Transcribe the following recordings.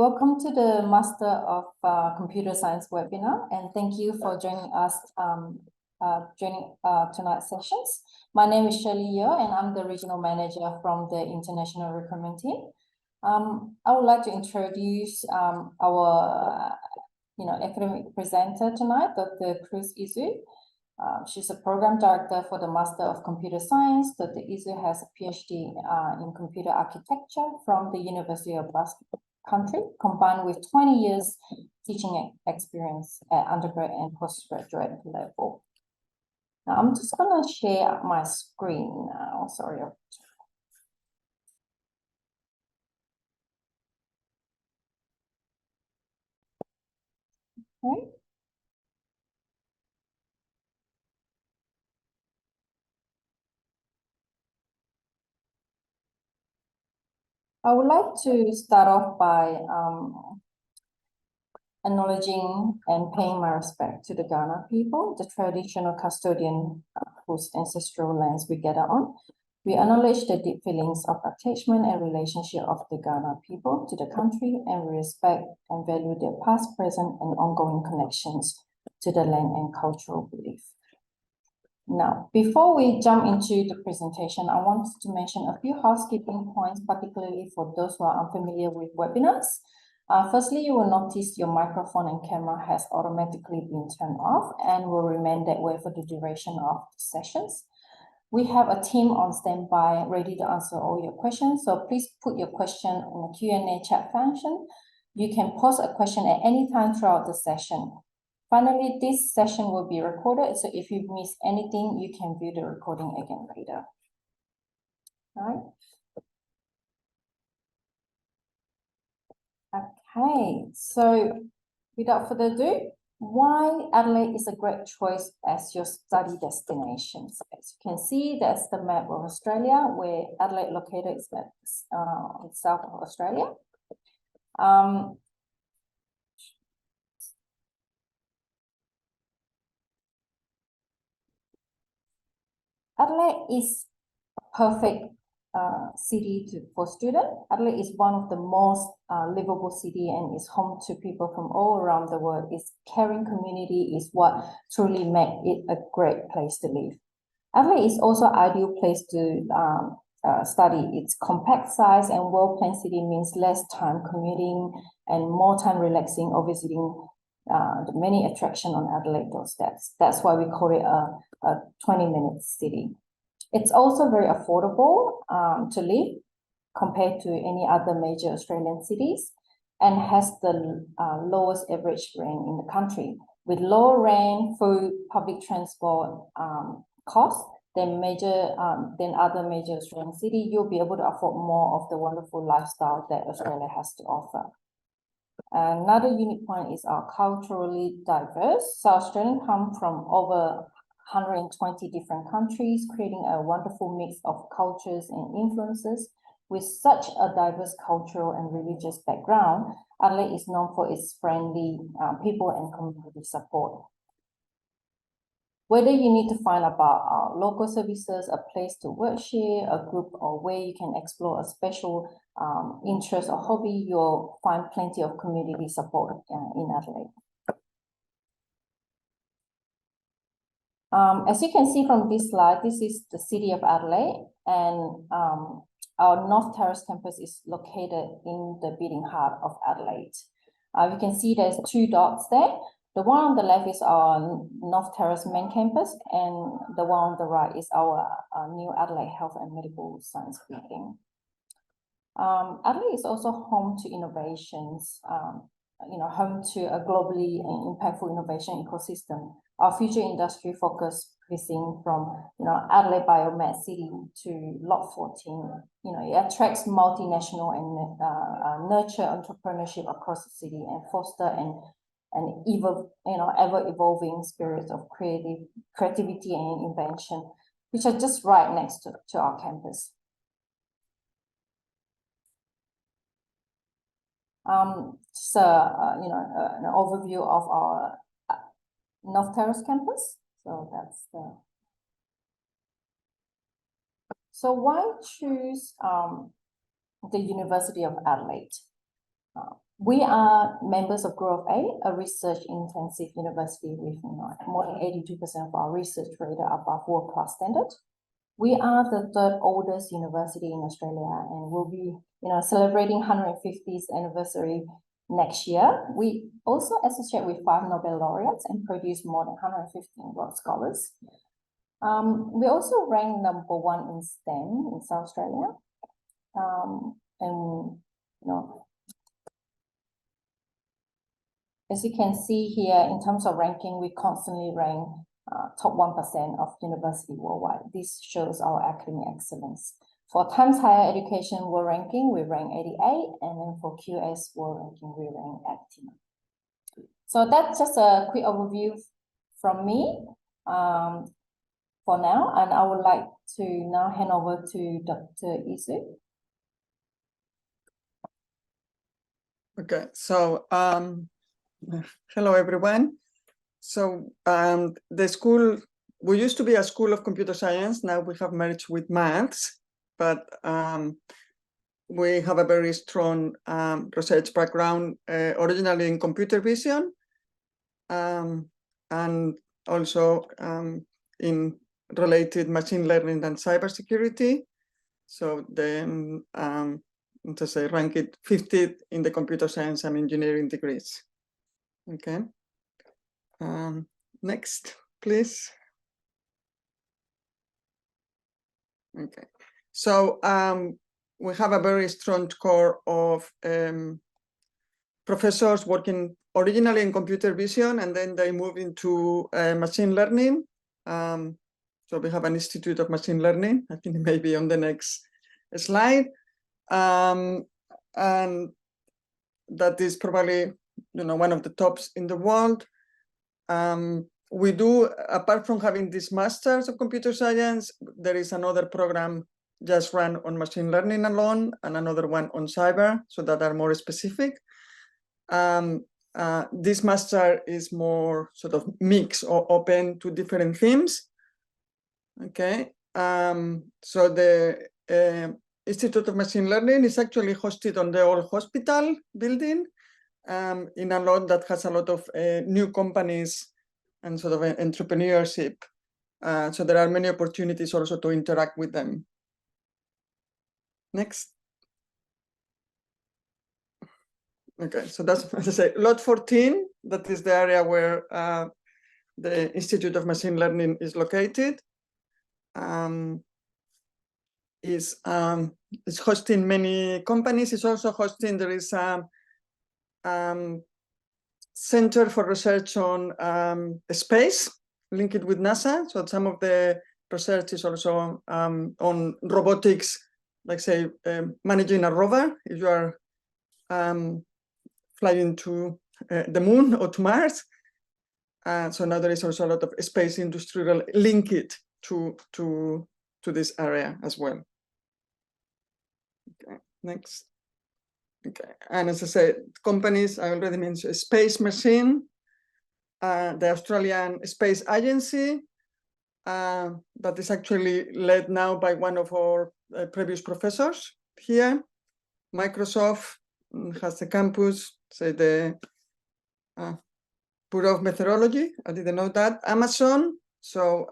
Welcome to the Master of Computer Science webinar, and thank you for joining us tonight's sessions. My name is Shirley Yeo, and I'm the Regional Manager from the International Recruitment Team. I would like to introduce our academic presenter tonight, Dr. Cruz Izu. She's a Program Director for the Master of Computer Science. Dr. Izu has a PhD in Computer Architecture from the University of Basque Country, combined with 20 years teaching experience at undergrad and postgraduate level. Now, I'm just going to share my screen now. Sorry. Okay. I would like to start off by acknowledging and paying my respect to the Ghana people, the traditional custodian whose ancestral lands we gather on. We acknowledge the deep feelings of attachment and relationship of the Ghana people to the country, and we respect and value their past, present, and ongoing connections to the land and cultural belief. Now, before we jump into the presentation, I want to mention a few housekeeping points, particularly for those who are unfamiliar with webinars. Firstly, you will notice your microphone and camera has automatically been turned off and will remain that way for the duration of the sessions. We have a team on standby ready to answer all your questions, so please put your question in the Q&A chat function. You can post a question at any time throughout the session. Finally, this session will be recorded, so if you miss anything, you can view the recording again later. All right. Okay, so without further ado, why Adelaide is a great choice as your study destination. So as you can see, that's the map of Australia, where Adelaide located is south of Australia. Adelaide is a perfect city for students. Adelaide is one of the most livable city and is home to people from all around the world. Its caring community is what truly makes it a great place to live. Adelaide is also an ideal place to study. Its compact size and well-planned city means less time commuting and more time relaxing or visiting the many attractions on Adelaide doorsteps. That's why we call it a 20-minute city. It's also very affordable to live compared to any other major Australian cities, and has the lowest average rent in the country. With lower rent, food, public transport costs than other major Australian cities, you'll be able to afford more of the wonderful lifestyle that Australia has to offer. Another unique point is our culturally diverse. So Australians come from over 120 different countries, creating a wonderful mix of cultures and influences. With such a diverse cultural and religious background, Adelaide is known for its friendly people and community support. Whether you need to find about our local services, a place to worship, a group or where you can explore a special interest or hobby, you'll find plenty of community support in Adelaide. As you can see from this slide, this is the city of Adelaide, and our North Terrace campus is located in the beating heart of Adelaide. You can see there's two dots there. The one on the left is our North Terrace main campus, and the one on the right is our new Adelaide Health and Medical Science building. Adelaide is also home to innovations, home to a globally impactful innovation ecosystem. Our future industry focus increasing from, Adelaide Biomed City to Lot 14. It attracts multinational and nurture entrepreneurship across the city and foster an ever evolving spirit of creativity and invention, which are just right next to our campus. Just an overview of our North Terrace campus. So why choose the University of Adelaide? We are members of Group A, a research-intensive university with more than 82% of our research rated above world-class standard. We are the third oldest university in Australia, and we'll be, celebrating 150th anniversary next year. We also associate with 5 Nobel laureates and produce more than 115 world scholars. We also rank #1 in STEM in South Australia, as you can see here, in terms of ranking, we constantly rank top 1% of university worldwide. This shows our academic excellence. For Times Higher Education World Ranking, we rank 88, and then for QS World Ranking, we rank 89. So that's just a quick overview from me for now, and I would like to now hand over to Dr. Isu. Okay, so hello everyone. So the school, we used to be a school of computer science. Now we have merged with maths, but we have a very strong research background, originally in computer vision, and also in related machine learning and cybersecurity. So then, to say, rank it 50th in the computer science and engineering degrees. Okay. Next, please. Okay. So we have a very strong core of professors working originally in computer vision, and then they move into machine learning. So we have an Institute of Machine Learning. I think maybe on the next slide. And that is probably, one of the tops in the world. We do, apart from having these masters of computer science, there is another program just run on machine learning alone, and another one on cyber, so that are more specific. This master is more sort of mixed or open to different themes. Okay, so the Institute of Machine Learning is actually hosted on the old hospital building in a lot that has a lot of new companies and sort of entrepreneurship. So there are many opportunities also to interact with them. Next. Okay, so that's, as I say, lot 14, that is the area where the Institute of Machine Learning is located. Is hosting many companies. It's also hosting, there is a Center for Research on Space, linked with NASA. So some of the research is also on robotics, like say, managing a rover, if you are flying to the moon or to Mars. So now there is also a lot of space industry linked to this area as well. Okay, next. Okay, and as I said, companies, I already mentioned Space Machine, the Australian Space Agency, that is actually led now by one of our previous professors here. Microsoft has a campus, say the Bureau of Meteorology, I didn't know that. Amazon, so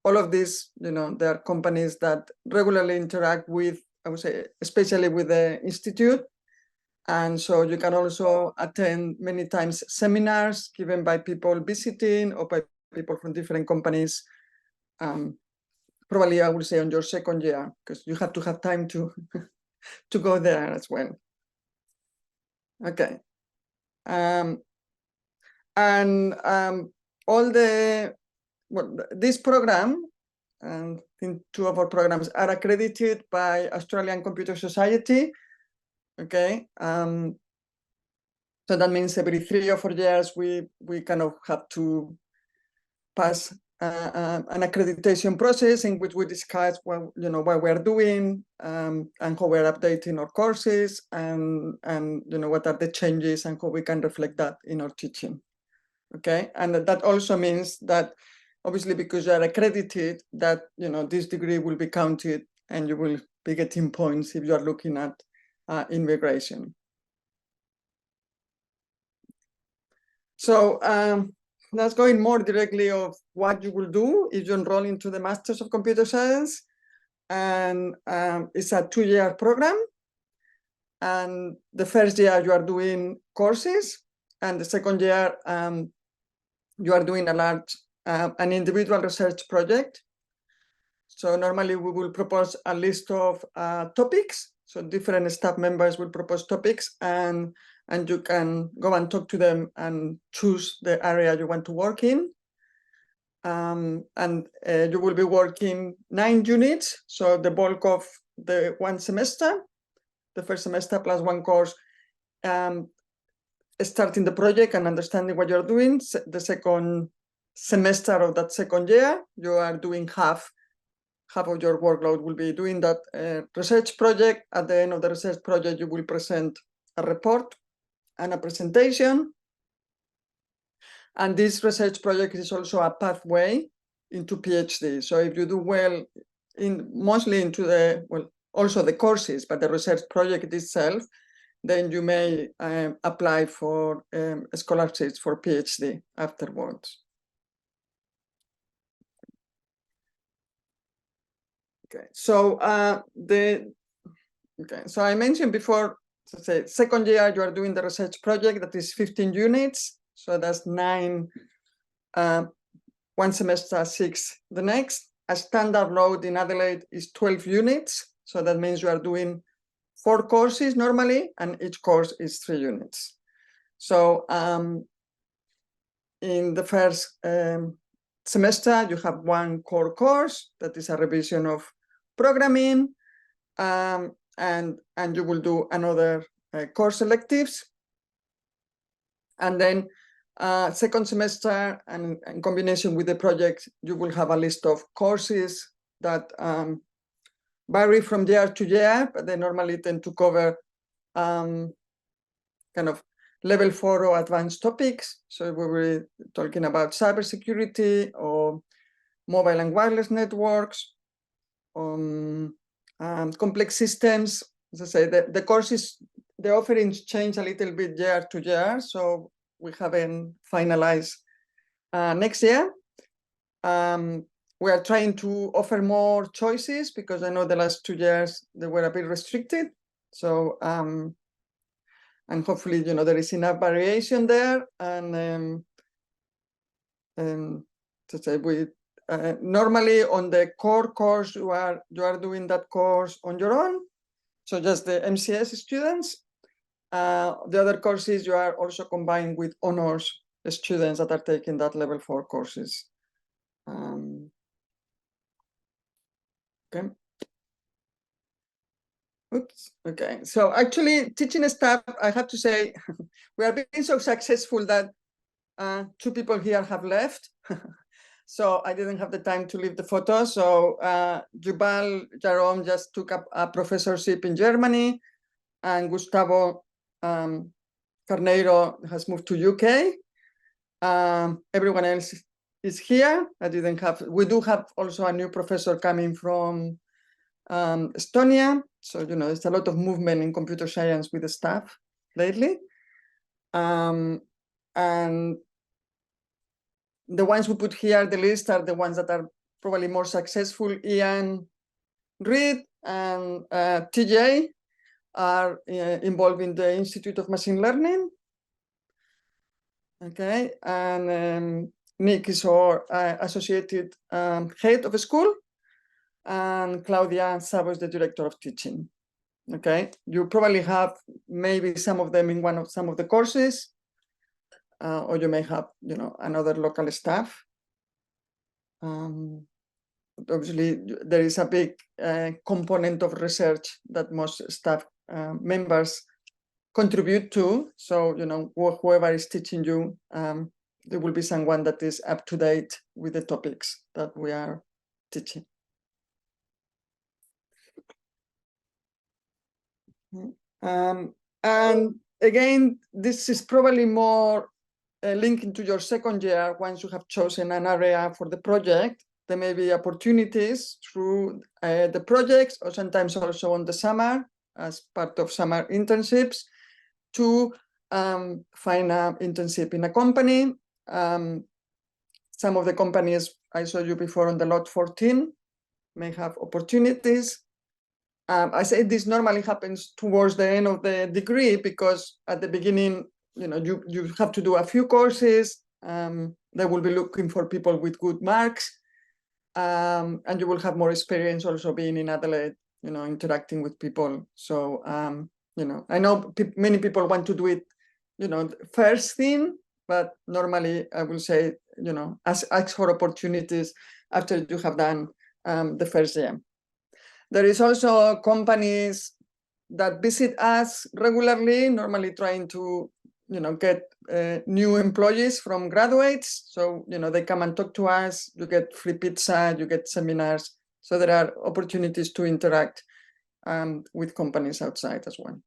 all of these, there are companies that regularly interact with, I would say, especially with the Institute. And so you can also attend many times seminars given by people visiting or by people from different companies. Probably I would say on your second year, because you have to have time to go there as well. Okay. All the, well, this program, and I think 2 of our programs are accredited by Australian Computer Society. Okay, so that means every 3 or 4 years we kind of have to pass an accreditation process in which we discuss what we're doing and how we're updating our courses and what are the changes and how we can reflect that in our teaching. Okay, and that also means that obviously because you are accredited, that this degree will be counted and you will be getting points if you are looking at immigration. So that's going more directly of what you will do if you enroll into the Masters of Computer Science. And it's a 2-year program. And the first year you are doing courses, and the second year you are doing an individual research project. So normally we will propose a list of topics. So different staff members will propose topics, and you can go and talk to them and choose the area you want to work in. And you will be working 9 units, so the bulk of the 1 semester, the first semester plus 1 course, starting the project and understanding what you're doing. The second semester of that second year, you are doing half of your workload will be doing that research project. At the end of the research project, you will present a report and a presentation. And this research project is also a pathway into PhD. So if you do well mostly into also the courses, but the research project itself, then you may apply for scholarships for PhD afterwards. Okay, so so I mentioned before, say second year you are doing the research project that is 15 units, so that's 9 1 semester, 6 the next. A standard load in Adelaide is 12 units, so that means you are doing 4 courses normally, and each course is 3 units. So in the first semester, you have 1 core course that is a revision of programming, and you will do another course electives. And then second semester, and in combination with the project, you will have a list of courses that vary from year to year, but they normally tend to cover kind of level 4 or advanced topics. So we were talking about cybersecurity or mobile and wireless networks, complex systems. As I say, the courses, the offerings change a little bit year to year, so we haven't finalized next year. We are trying to offer more choices because I know the last 2 years they were a bit restricted. So and hopefully, there is enough variation there. And to say we normally on the core course you are doing that course on your own, so just the MCS students. The other courses you are also combined with honors students that are taking that level 4 courses. Okay. Oops. Okay. So actually, teaching staff, I have to say, we are being so successful that 2 people here have left. So I didn't have the time to leave the photo. So Jubal Jerome just took up a professorship in Germany, and Gustavo Carneiro has moved to UK. Everyone else is here. We do have also a new professor coming from Estonia. So, there's a lot of movement in computer science with the staff lately. And the ones we put here, the list, are the ones that are probably more successful. Ian, Reed, and TJ are involved in the Institute of Machine Learning. Okay, and Nick is our associated head of a school, and Claudia Sabo is the director of teaching. Okay, you probably have maybe some of them in some of the courses, or you may have, another local staff. Obviously, there is a big component of research that most staff members contribute to. So, whoever is teaching you, there will be someone that is up to date with the topics that we are teaching. And again, this is probably more linked to your second year. Once you have chosen an area for the project, there may be opportunities through the projects, or sometimes also on the summer as part of summer internships, to find an internship in a company. Some of the companies I showed you before on the lot 14 may have opportunities. I say this normally happens towards the end of the degree, because at the beginning, you have to do a few courses. They will be looking for people with good marks, and you will have more experience also being in Adelaide, interacting with people. So, I know many people want to do it, first thing, but normally I will say, ask for opportunities after you have done the first year. There is also companies that visit us regularly, normally trying to, get new employees from graduates. So, they come and talk to us, you get free pizza, you get seminars. So there are opportunities to interact with companies outside as well.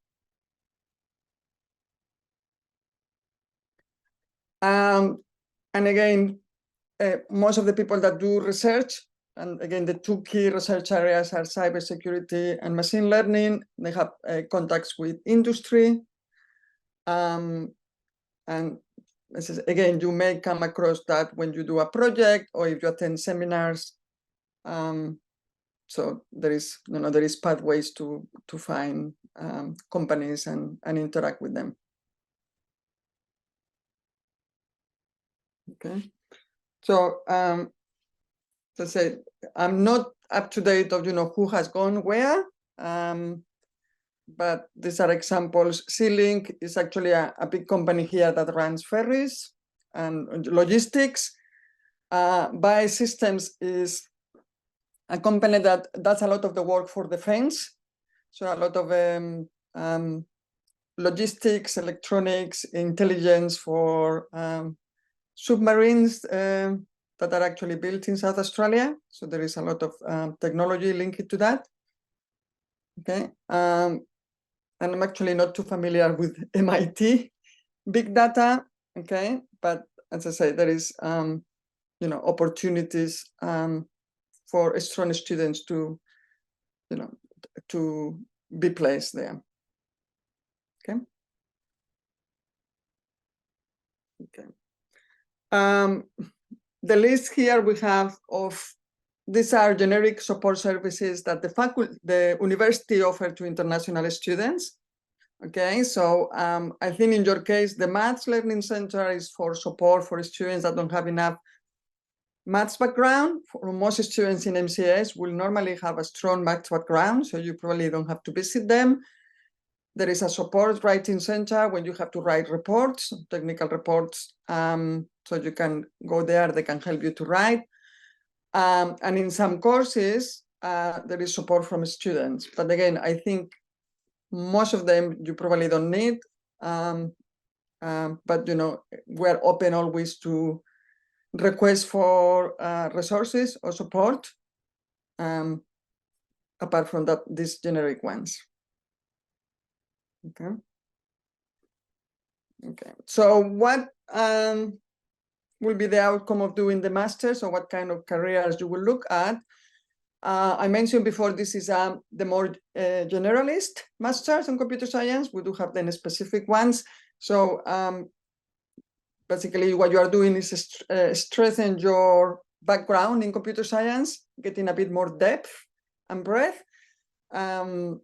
And again, most of the people that do research, and again, the two key research areas are cybersecurity and machine learning. They have contacts with industry. And this is, again, you may come across that when you do a project or if you attend seminars. So there is, there is pathways to find companies and interact with them. Okay. So let's say I'm not up to date of who has gone where, but these are examples. C-Link is actually a big company here that runs ferries and logistics. By Systems is a company that does a lot of the work for defense. So a lot of logistics, electronics, intelligence for submarines that are actually built in South Australia. So there is a lot of technology linked to that. Okay. And I'm actually not too familiar with MIT big data. Okay. But as I say, there is, opportunities for strong students to, to be placed there. Okay. Okay. The list here we have of, these are generic support services that the university offer to international students. Okay, so I think in your case, the Maths Learning Center is for support for students that don't have enough maths background. For most students in MCAs will normally have a strong maths background, so you probably don't have to visit them. There is a support writing center when you have to write reports, technical reports, so you can go there, they can help you to write. And in some courses, there is support from students. But again, I think most of them you probably don't need. But, we're open always to requests for resources or support, apart from that, these generic ones. Okay. Okay. So what will be the outcome of doing the master's, or what kind of careers you will look at? I mentioned before, this is the more generalist master's in computer science. We do have then specific ones. So basically what you are doing is strengthen your background in computer science, getting a bit more depth and breadth. And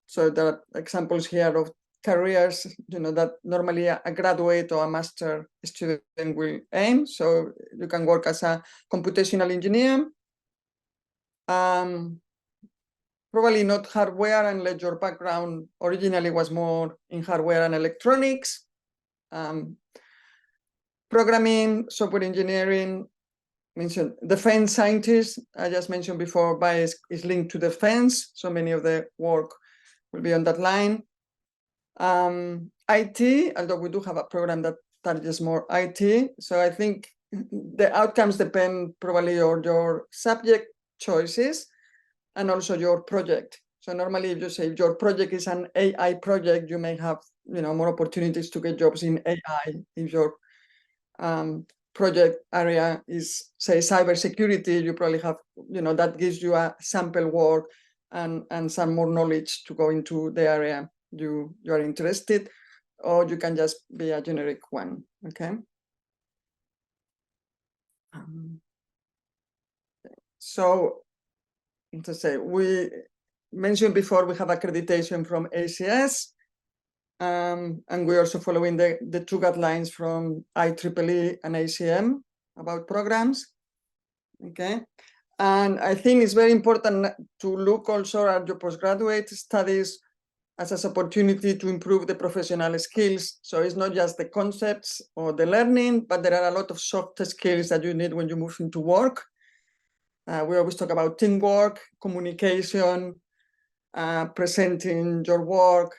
so there are examples here of careers, that normally a graduate or a master student will aim. So you can work as a computational engineer. Probably not hardware, unless your background originally was more in hardware and electronics. Programming, software engineering, mentioned defense scientists. I just mentioned before, bias is linked to defense, so many of the work will be on that line. IT, although we do have a program that targets more IT. So I think the outcomes depend probably on your subject choices and also your project. So normally, if you say if your project is an AI project, you may have more opportunities to get jobs in AI. If your project area is, say, cybersecurity, you probably have, that gives you a sample work and some more knowledge to go into the area you are interested. or you can just be a generic one, okay? So, to say, we mentioned before we have accreditation from ACS, and we're also following the two guidelines from IEEE and ACM about programs, okay? And I think it's very important to look also at your postgraduate studies as an opportunity to improve the professional skills. So it's not just the concepts or the learning, but there are a lot of soft skills that you need when you move into work. We always talk about teamwork, communication, presenting your work.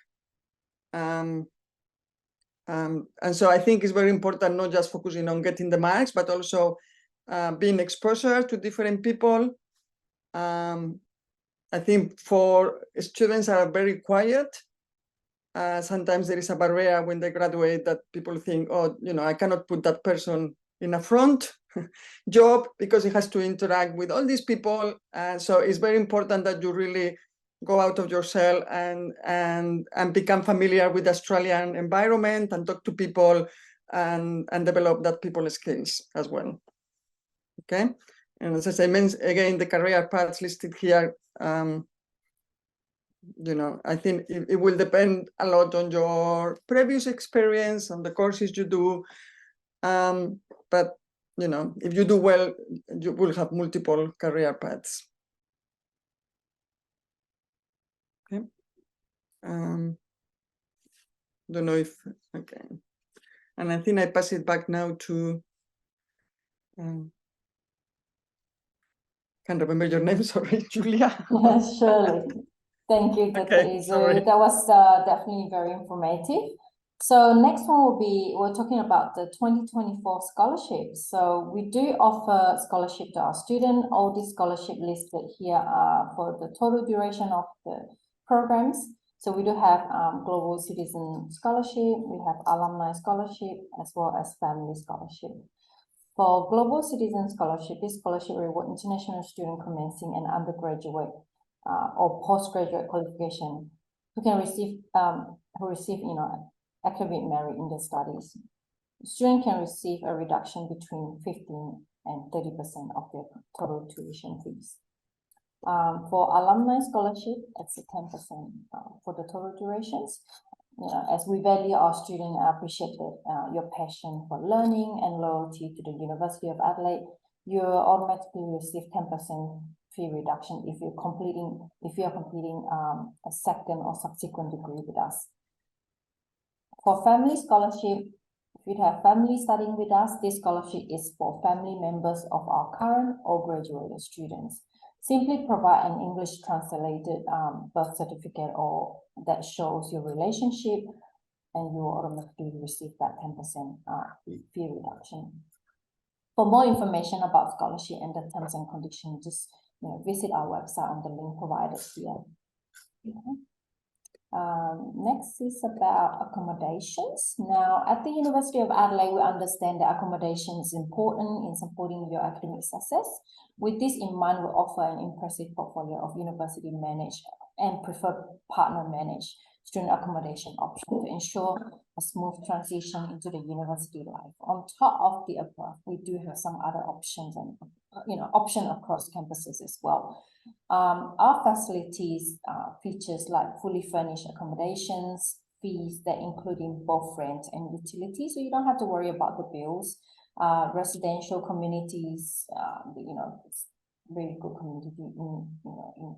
And so I think it's very important not just focusing on getting the marks, but also being exposure to different people. I think for students that are very quiet, sometimes there is a barrier when they graduate that people think, oh, you know, I cannot put that person in a front job because he has to interact with all these people. And so it's very important that you really go out of your shell and become familiar with the Australian environment and talk to people and develop that people skills as well. Okay. And as I say, again, the career paths listed here, you know, I think it will depend a lot on your previous experience, on the courses you do. But, you know, if you do well, you will have multiple career paths. Okay. Don't know if, okay. And I think I pass it back now to, can't remember your name, sorry, Julia. Yes, surely. Thank you, Dr. Okay, sorry. Izu. That was definitely very informative. So next one will be, we're talking about the 2024 scholarships. So we do offer scholarship to our student. All these scholarship listed here are for the total duration of the programs. So we do have Global Citizen Scholarship, we have Alumni Scholarship, as well as Family Scholarship. For Global Citizen Scholarship, this scholarship reward international student commencing an undergraduate or postgraduate qualification who can receive, you know, academic merit in their studies. The student can receive a reduction between 15 and 30% of their total tuition fees. For alumni scholarship, it's a 10% for the total durations. You know, as we value our students, I appreciate that your passion for learning and loyalty to the University of Adelaide, you automatically receive 10% fee reduction if you are completing a second or subsequent degree with us. For family scholarship, if you have family studying with us, this scholarship is for family members of our current or graduated students. Simply provide an English translated birth certificate or that shows your relationship, and you will automatically receive that 10% fee reduction. For more information about scholarship and the terms and conditions, just visit our website on the link provided here. Next is about accommodations. Now, at the University of Adelaide, we understand that accommodation is important in supporting your academic success. With this in mind, we offer an impressive portfolio of university managed and preferred partner managed student accommodation options to ensure a smooth transition into the university life. On top of the above, we do have some other options and option across campuses as well. Our facilities features like fully furnished accommodations, fees that including both rent and utilities, so you don't have to worry about the bills. Residential communities, it's really good community in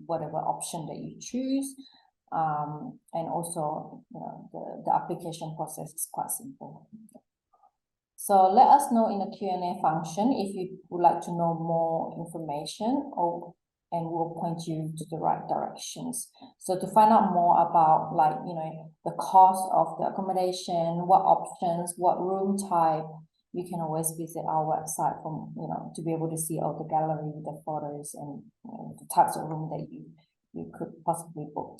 whatever option that you choose. And also, the application process is quite simple. So let us know in the Q&A function if you would like to know more information, and we'll point you to the right directions. So to find out more about the cost of the accommodation, what options, what room type, you can always visit our website to be able to see all the gallery, the photos, and the types of room that you could possibly book.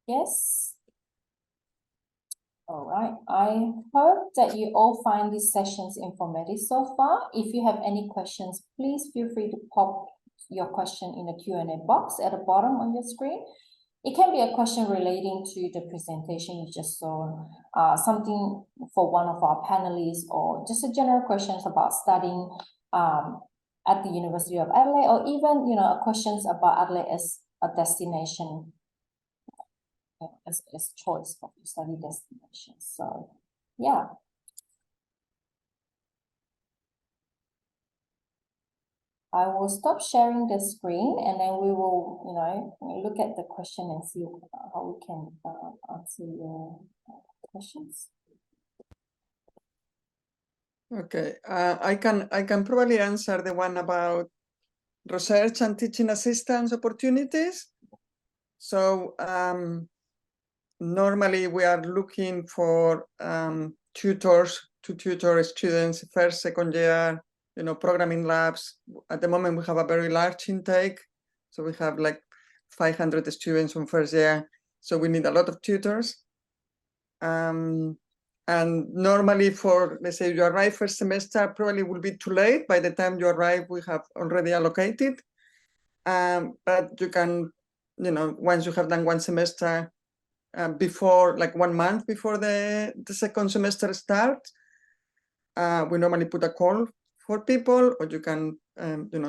Yes. All right. I hope that you all find these sessions informative so far. If you have any questions, please feel free to pop your question in the Q&A box at the bottom on your screen. It can be a question relating to the presentation you just saw, something for one of our panelists, or just a general questions about studying at the University of Adelaide, or even, questions about Adelaide as a destination, as choice of study destination. So, yeah. I will stop sharing the screen, and then we will, look at the question and see how we can answer your questions. Okay, I can probably answer the one about research and teaching assistance opportunities. So normally we are looking for tutors to tutor students first, second year, programming labs. At the moment, we have a very large intake. So we have like 500 students from first year. So we need a lot of tutors. And normally for, let's say you arrive first semester, probably will be too late. By the time you arrive, we have already allocated. But you can, once you have done one semester, before, like 1 month before the second semester starts, we normally put a call for people, or you can,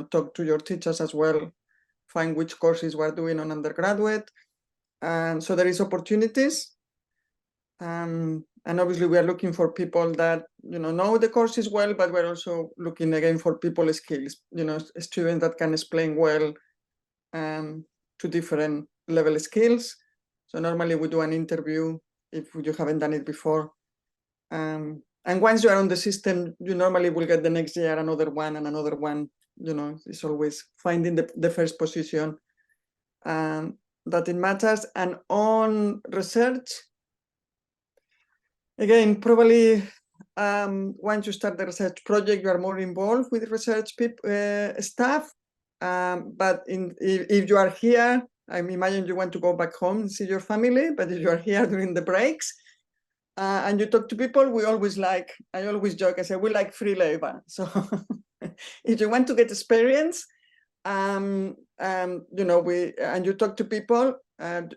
talk to your teachers as well, find which courses we're doing on undergraduate. And so there is opportunities. And obviously we are looking for people that, know the courses well, but we're also looking again for people skills, students that can explain well to different level skills. So normally we do an interview if you haven't done it before. And once you are on the system, you normally will get the next year another one and another one. It's always finding the first position that it matters. And on research, again, probably once you start the research project, you are more involved with research staff. But if you are here, I imagine you want to go back home and see your family, but if you are here during the breaks and you talk to people, I always joke, I say, we like free labor. So if you want to get experience, and you talk to people,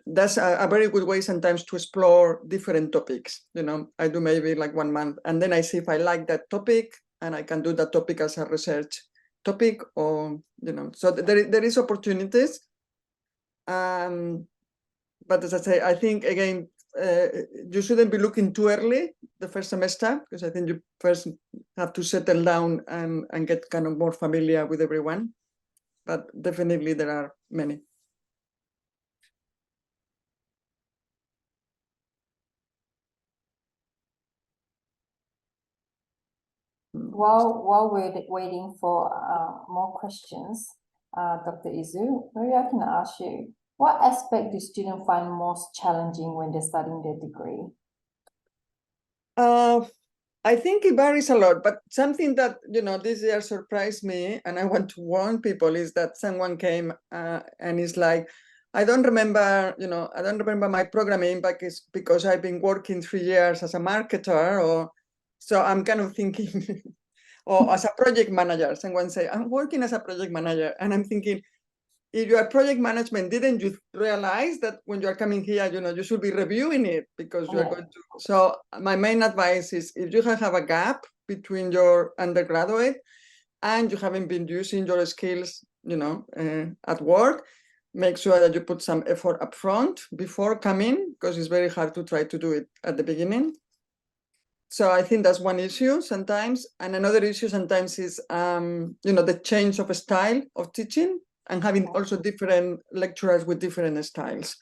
that's a very good way sometimes to explore different topics. I do maybe like 1 month, and then I see if I like that topic, and I can do that topic as a research topic, or so there is opportunities. But as I say, I think again, you shouldn't be looking too early the first semester, because I think you first have to settle down and get kind of more familiar with everyone. But definitely there are many. While we're waiting for more questions, Dr. Izu, maybe I can ask you, what aspect do students find most challenging when they're studying their degree? I think it varies a lot, but something that, this year surprised me, and I want to warn people, is that someone came and is like, I don't remember my programming, but it's because I've been working 3 years as a marketer, or so I'm kind of thinking, or as a project manager. Someone say, I'm working as a project manager, and I'm thinking, if you are project management, didn't you realize that when you are coming here, you should be reviewing it, because you are going to. So my main advice is, if you have a gap between your undergraduate and you haven't been using your skills, at work, make sure that you put some effort up front before coming, because it's very hard to try to do it at the beginning. So I think that's one issue sometimes. And another issue sometimes is, the change of style of teaching, and having also different lecturers with different styles.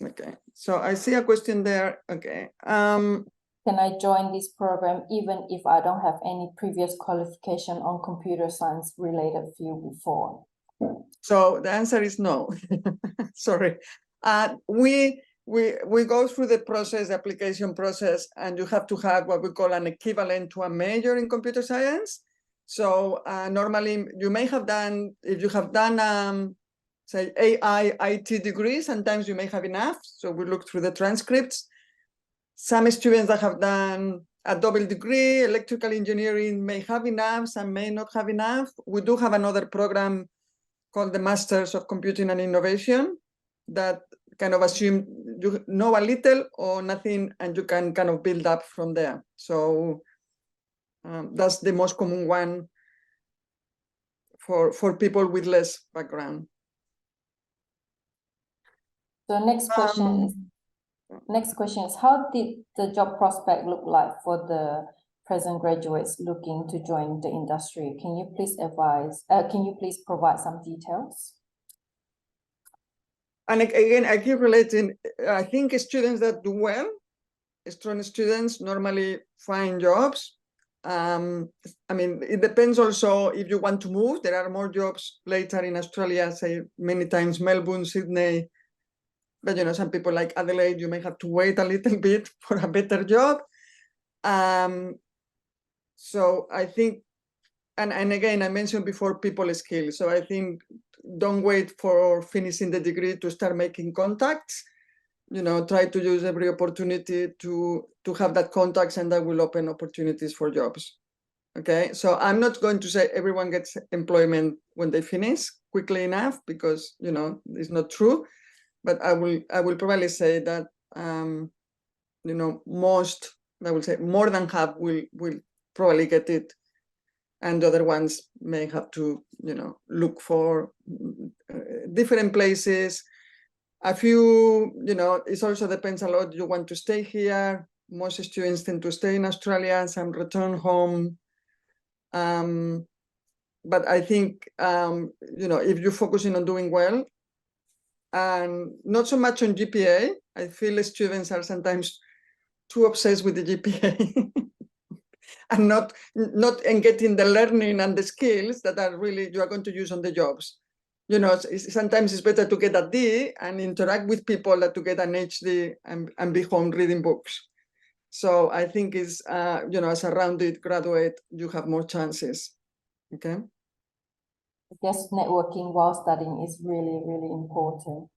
Okay, so I see a question there. Okay. Can I join this program even if I don't have any previous qualification on computer science related field before? So the answer is no. Sorry. We go through the process, the application process, and you have to have what we call an equivalent to a major in computer science. So normally you may have done, if you have done, say, AI, IT degree, sometimes you may have enough. So we look through the transcripts. Some students that have done a double degree, electrical engineering, may have enough, some may not have enough. We do have another program called the Masters of Computing and Innovation that kind of assume you know a little or nothing and you can kind of build up from there. So that's the most common one for people with less background. So next question is how did the job prospect look like for the present graduates looking to join the industry? Can you please provide some details? And again, I keep relating, I think students that do well, strong students normally find jobs. I mean, it depends also if you want to move. There are more jobs later in Australia, say many times Melbourne, Sydney. But, you know, some people like Adelaide, you may have to wait a little bit for a better job. So I think, and again, I mentioned before people skills. So I think don't wait for finishing the degree to start making contacts. You know, try to use every opportunity to have that contacts, and that will open opportunities for jobs. Okay, so I'm not going to say everyone gets employment when they finish quickly enough, because, you know, it's not true. But I will probably say that you know, most, I will say more than half will probably get it, and the other ones may have to, you know, look for different places. A few, you know, it also depends a lot. You want to stay here. Most students tend to stay in Australia, some return home. But I think, you know, if you're focusing on doing well, and not so much on GPA, I feel students are sometimes too obsessed with the GPA and not in getting the learning and the skills that are really you are going to use on the jobs. You know, sometimes it's better to get a D and interact with people than to get an HD and be home reading books. So I think is you know, as a rounded graduate, you have more chances. Okay. I guess networking while studying is really, really important.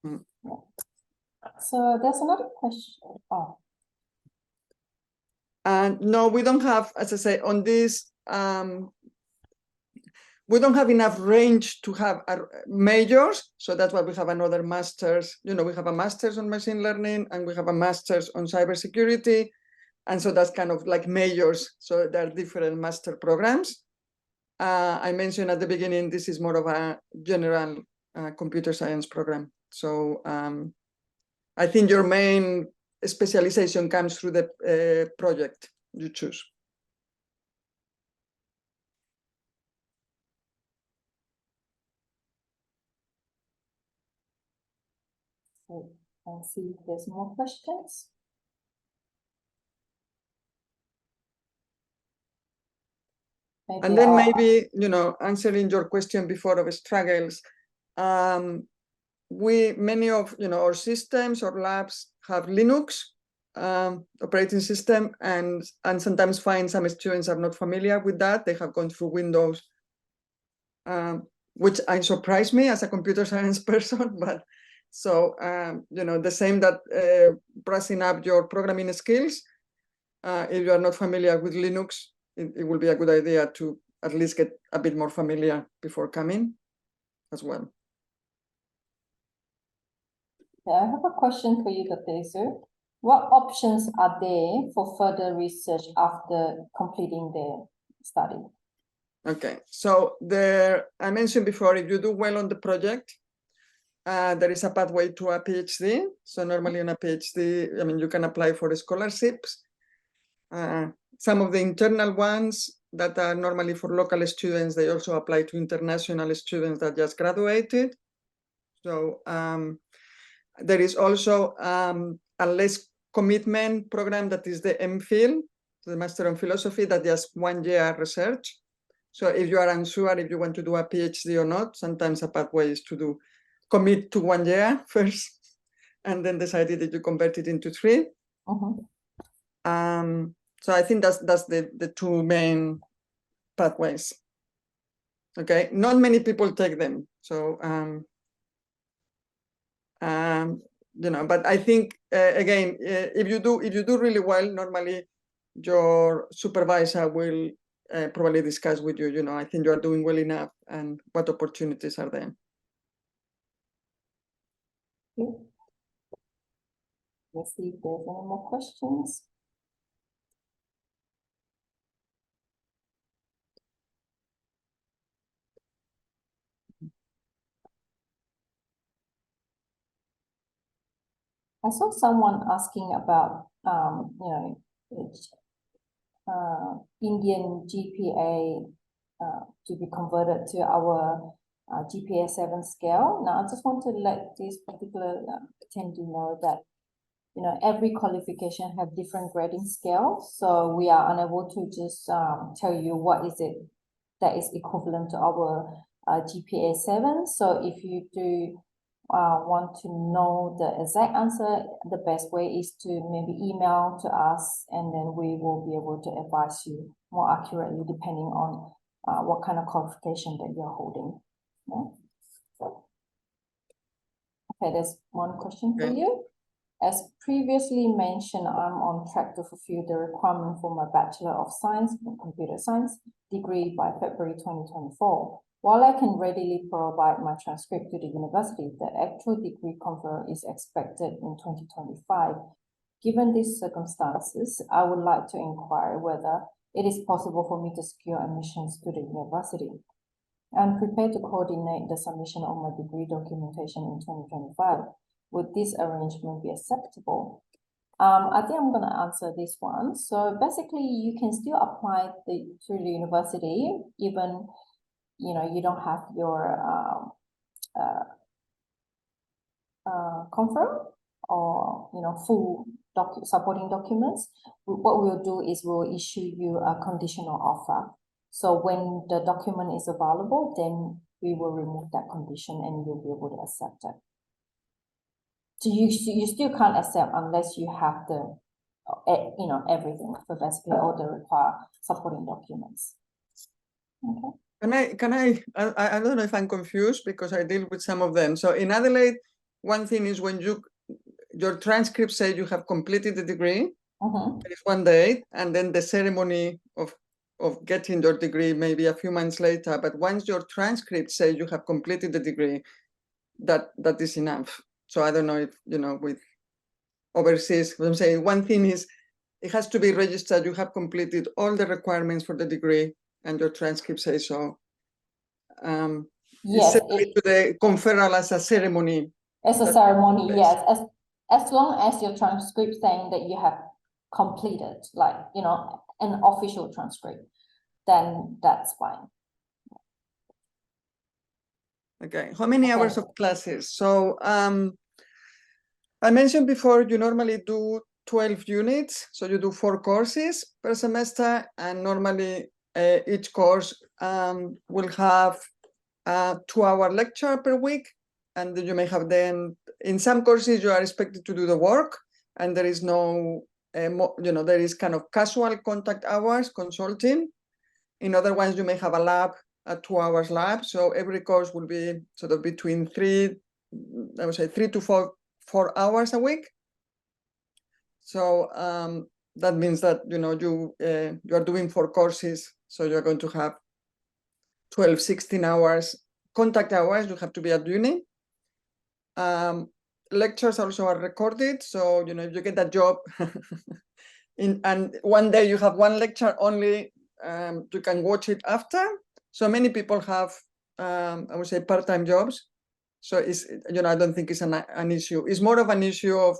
Yeah. So there's another question. Oh. And no, we don't have, as I say, on this, we don't have enough range to have majors. So that's why we have another master's. You know, we have a master's on machine learning and we have a master's on cybersecurity. And so that's kind of like majors. So there are different master programs. I mentioned at the beginning, this is more of a general computer science program. So I think your main specialization comes through the project you choose. So I'll see if there's more questions. And then maybe, you know, answering your question before of struggles, many of, you know, our systems or labs have Linux operating system, and sometimes find some students are not familiar with that. They have gone through Windows, which surprised me as a computer science person. But so, you know, the same that brushing up your programming skills, if you are not familiar with Linux, it will be a good idea to at least get a bit more familiar before coming as well. Yeah, I have a question for you, Terrace. What options are there for further research after completing the study? Okay, so I mentioned before, if you do well on the project, there is a pathway to a PhD. So normally on a PhD, I mean, you can apply for scholarships. Some of the internal ones that are normally for local students, they also apply to international students that just graduated. So there is also a less commitment program that is the MPhil, the Master in Philosophy, that just 1 year research. So if you are unsure if you want to do a PhD or not, sometimes a pathway is to commit to 1 year first, and then decide that you convert it into 3. So I think that's the 2 main pathways. Okay, not many people take them. So you know, but I think again, if you do really well, normally your supervisor will probably discuss with you, you know, I think you are doing well enough and what opportunities are there. Let's see if there's any more questions. I saw someone asking about, Indian GPA to be converted to our GPA 7 scale. Now, I just want to let this particular attendee know that, you know, every qualification have different grading scales. So we are unable to just tell you what is it that is equivalent to our GPA 7. So if you do want to know the exact answer, the best way is to maybe email to us, and then we will be able to advise you more accurately depending on what kind of qualification that you're holding. Yeah. Okay, there's one question for you. As previously mentioned, I'm on track to fulfill the requirement for my Bachelor of Science in Computer Science degree by February 2024. While I can readily provide my transcript to the university, the actual degree conferral is expected in 2025. Given these circumstances, I would like to inquire whether it is possible for me to secure admissions to the university. I'm prepared to coordinate the submission of my degree documentation in 2025. Would this arrangement be acceptable? I think I'm going to answer this one. So basically, you can still apply to the university, even, you know, you don't have your conferral or, you know, full supporting documents. What we'll do is we'll issue you a conditional offer. So when the document is available, then we will remove that condition and you'll be able to accept it. So you still can't accept unless you have the, you know, everything. So basically all the required supporting documents. Okay. I don't know if I'm confused because I deal with some of them. So in Adelaide, one thing is when your transcript says you have completed the degree, there is one date, and then the ceremony of getting your degree maybe a few months later. But once your transcript says you have completed the degree, that is enough. So I don't know if, you know, with overseas, what I'm saying, one thing is it has to be registered. You have completed all the requirements for the degree and your transcript says so. Yes. It's to the conferral as a ceremony. As a ceremony, yes. As long as your transcript saying that you have completed, like, you know, an official transcript, then that's fine. Okay, how many hours of classes? So I mentioned before, you normally do 12 units. So you do 4 courses per semester, and normally each course will have a 2-hour lecture per week. And then you may have then, in some courses, you are expected to do the work, and there is no, you know, there is kind of casual contact hours consulting. In other ones, you may have a lab, a 2 hours lab. So every course will be sort of between 3 to 4 hours a week. So that means that, you know, you are doing 4 courses. So you're going to have 12, 16 hours contact hours. You have to be at uni. Lectures also are recorded. So, you know, if you get a job and one day you have 1 lecture only, you can watch it after. So many people have, I would say, part-time jobs. So it's, you know, I don't think it's an issue. It's more of an issue of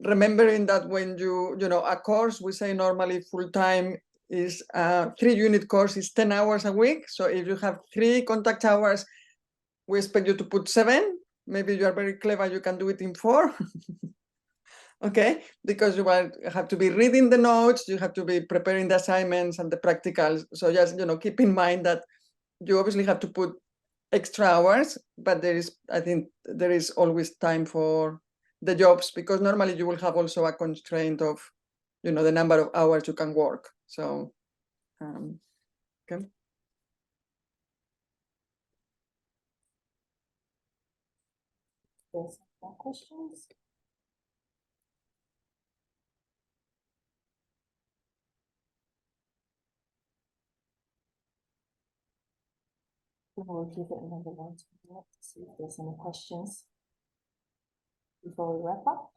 remembering that when you know, a course, we say normally full-time is 3-unit course is 10 hours a week. So if you have 3 contact hours, we expect you to put 7. Maybe you are very clever, you can do it in 4. Okay, because you have to be reading the notes, you have to be preparing the assignments and the practicals. So just, you know, keep in mind that you obviously have to put extra hours, but I think there is always time for the jobs, because normally you will have also a constraint of, you know, the number of hours you can work. So, okay. There's more questions. We'll give it another 1 minute to see if there's any questions before we wrap up.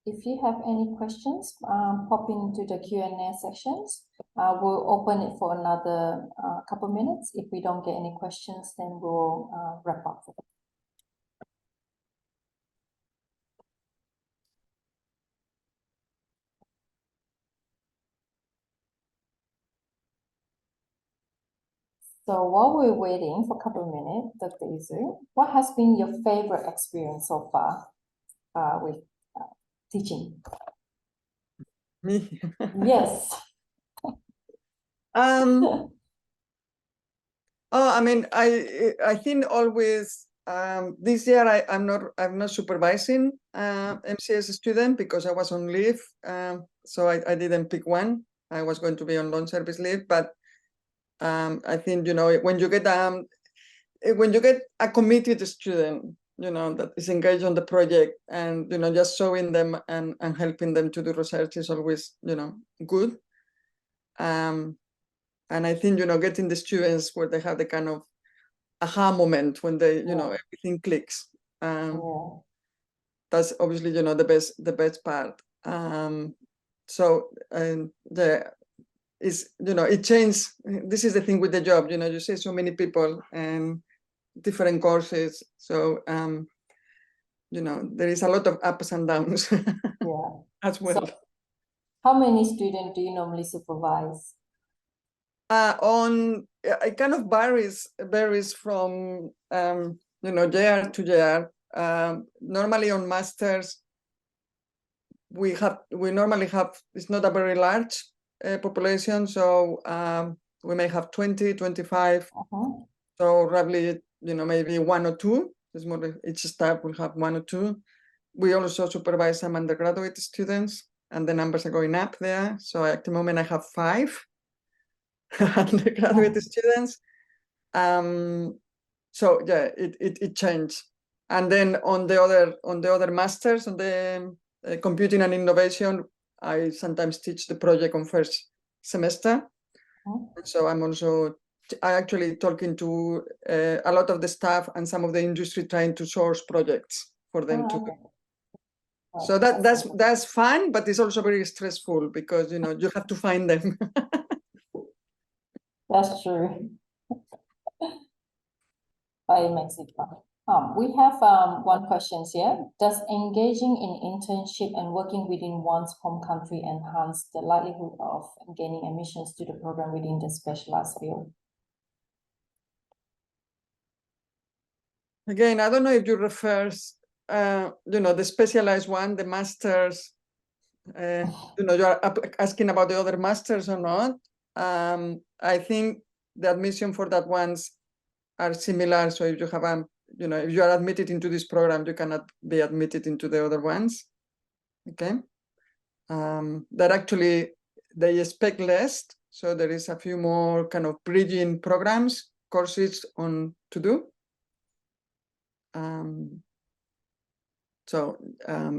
If you have any questions, pop into the Q&A sections. We'll open it for another couple minutes. If we don't get any questions, then we'll wrap up. So while we're waiting for a couple of minutes, Dr. Izu, what has been your favorite experience so far with teaching? Me? Yes. Oh, I mean, I think always this year I'm not supervising MCS student because I was on leave, so I didn't pick one. I was going to be on long service leave, but I think when you get a committed student, that is engaged on the project, and just showing them and helping them to do research is always good. And I think getting the students where they have the kind of aha moment when they everything clicks. That's obviously the best part. So it changed. This is the thing with the job. You see so many people and different courses. So there is a lot of ups and downs. As well. So how many students do you normally supervise? It kind of varies from year to year. Normally on masters, we normally have, it's not a very large population, so we may have 20, 25. So roughly, maybe 1 or 2. It's more, each staff will have 1 or 2. We also supervise some undergraduate students, and the numbers are going up there. So at the moment I have 5 undergraduate students. So yeah, it changed. And then on the other masters, on the computing and innovation, I sometimes teach the project on first semester. So I actually talking to a lot of the staff and some of the industry trying to source projects for them to do. So that's fun, but it's also very stressful because you have to find them. That's true. But it makes it fun. We have one question here. Does engaging in internship and working within one's home country enhance the likelihood of gaining admissions to the program within the specialized field? Again, I don't know if you refer, the specialized one, the masters. You are asking about the other masters or not. I think the admission for that ones are similar. So if you have if you are admitted into this program, you cannot be admitted into the other ones. Okay. That actually they expect less. So there is a few more kind of bridging programs, courses to do.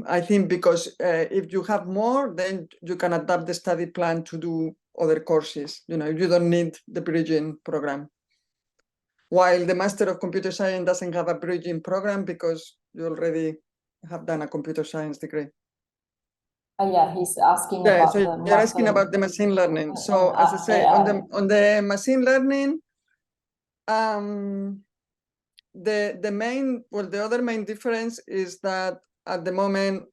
I think because if you have more, then you can adapt the study plan to do other courses. You don't need the bridging program. While the Master of Computer Science doesn't have a bridging program because you already have done a computer science degree. Yeah, he's asking about you're asking about the machine learning. So as I say, on the machine learning, the other main difference is that at the moment,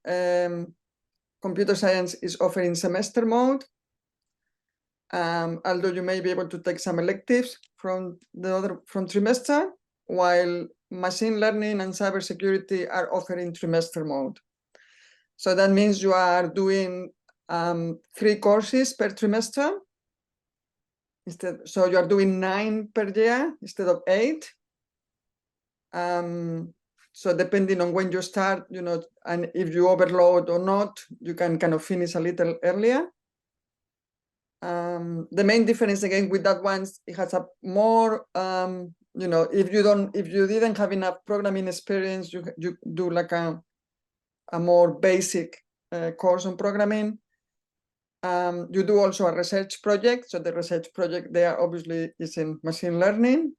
computer science is offering semester mode. Although you may be able to take some electives from trimester, while machine learning and cybersecurity are offering trimester mode. So that means you are doing 3 courses per trimester. So you are doing 9 per year instead of 8. So depending on when you start, and if you overload or not, you can kind of finish a little earlier. The main difference again with that one, it has a more, if you didn't have enough programming experience, you do like a more basic course on programming. You do also a research project. So the research project there obviously is in machine learning.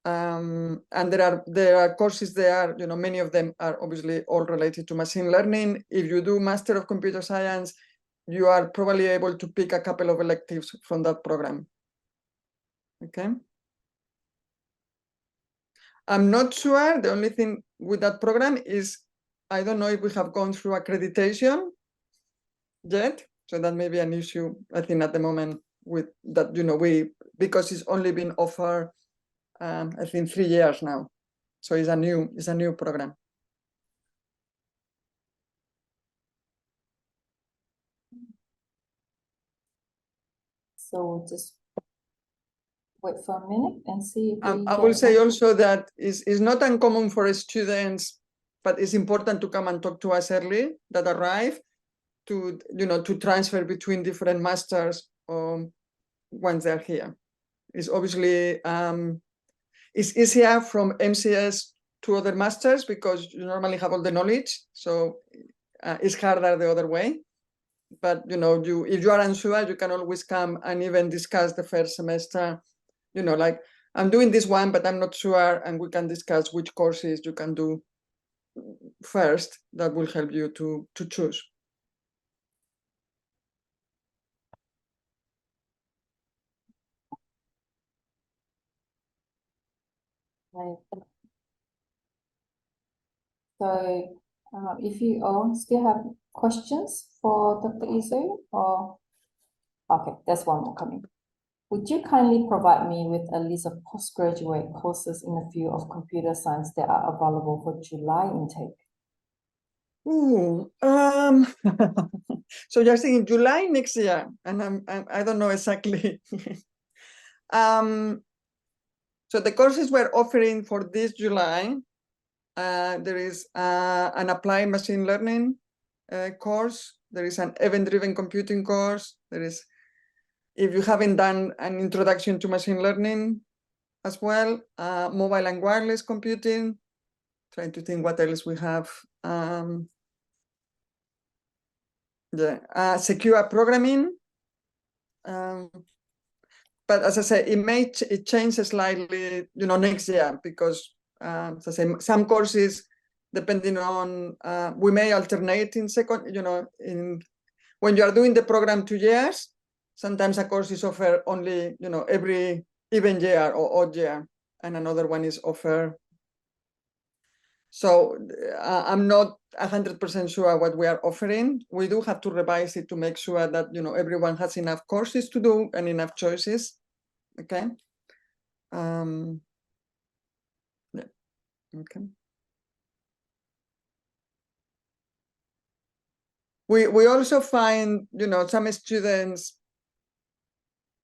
And there are courses there, many of them are obviously all related to machine learning. If you do Master of Computer Science, you are probably able to pick a couple of electives from that program. Okay. I'm not sure. The only thing with that program is I don't know if we have gone through accreditation yet. So that may be an issue, I think, at the moment with that, because it's only been offered, I think 3 years now. So it's a new program. So we'll just wait for a minute and see if we I will get say one. also that it's not uncommon for students, but it's important to come and talk to us early that arrive to transfer between different masters once they're here. It's obviously it's easier from MCS to other masters because you normally have all the knowledge, so it's harder the other way. But if you are unsure, you can always come and even discuss the first semester. Like I'm doing this one, but I'm not sure, and we can discuss which courses you can do first. That will help you to choose. Right. So if you all still have questions for Dr. Izu, or okay, there's one more coming. Would you kindly provide me with a list of postgraduate courses in the field of computer science that are available for July intake? Ooh, so you're saying July next year, and I don't know exactly. So the courses we're offering for this July, there is an applied machine learning course. There is an event-driven computing course. There is, if you haven't done an introduction to machine learning as well, mobile and wireless computing. Trying to think what else we have. Secure programming. But as I say, it changes slightly, next year because, as I say, some courses, depending on, we may alternate in second, when you are doing the program 2 years, sometimes a course is offered only, every even year or odd year, and another one is offered. So I'm not 100% sure what we are offering. We do have to revise it to make sure that everyone has enough courses to do and enough choices. Okay. Yeah. Okay. We also find some students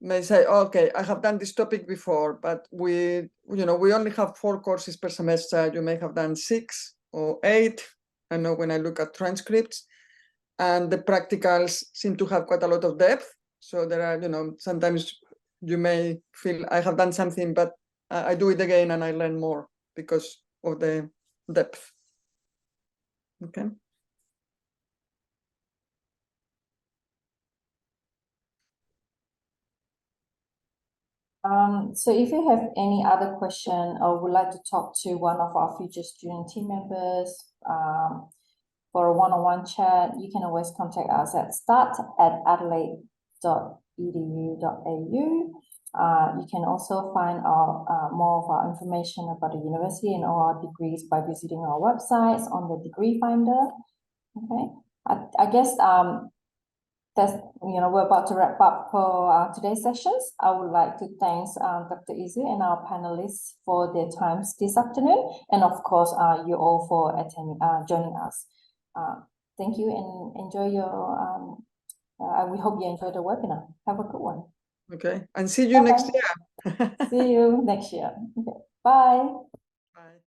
may say, okay, I have done this topic before, but we only have 4 courses per semester. You may have done 6 or 8. I know when I look at transcripts, and the practicals seem to have quite a lot of depth. So there are, sometimes you may feel I have done something, but I do it again and I learn more because of the depth. Okay. So if you have any other question or would like to talk to one of our future student team members for a one-on-one chat, you can always contact us at start@adelaide.edu.au. You can also find more of our information about the university and all our degrees by visiting our websites on the degree finder. Okay, I guess that's, we're about to wrap up for today's sessions. I would like to thank Dr. Izu and our panelists for their times this afternoon, and of course, you all for joining us. Thank you and enjoy your. We hope you enjoy the webinar. Have a good one. Okay, and see you next year. See you next year. Okay. Bye.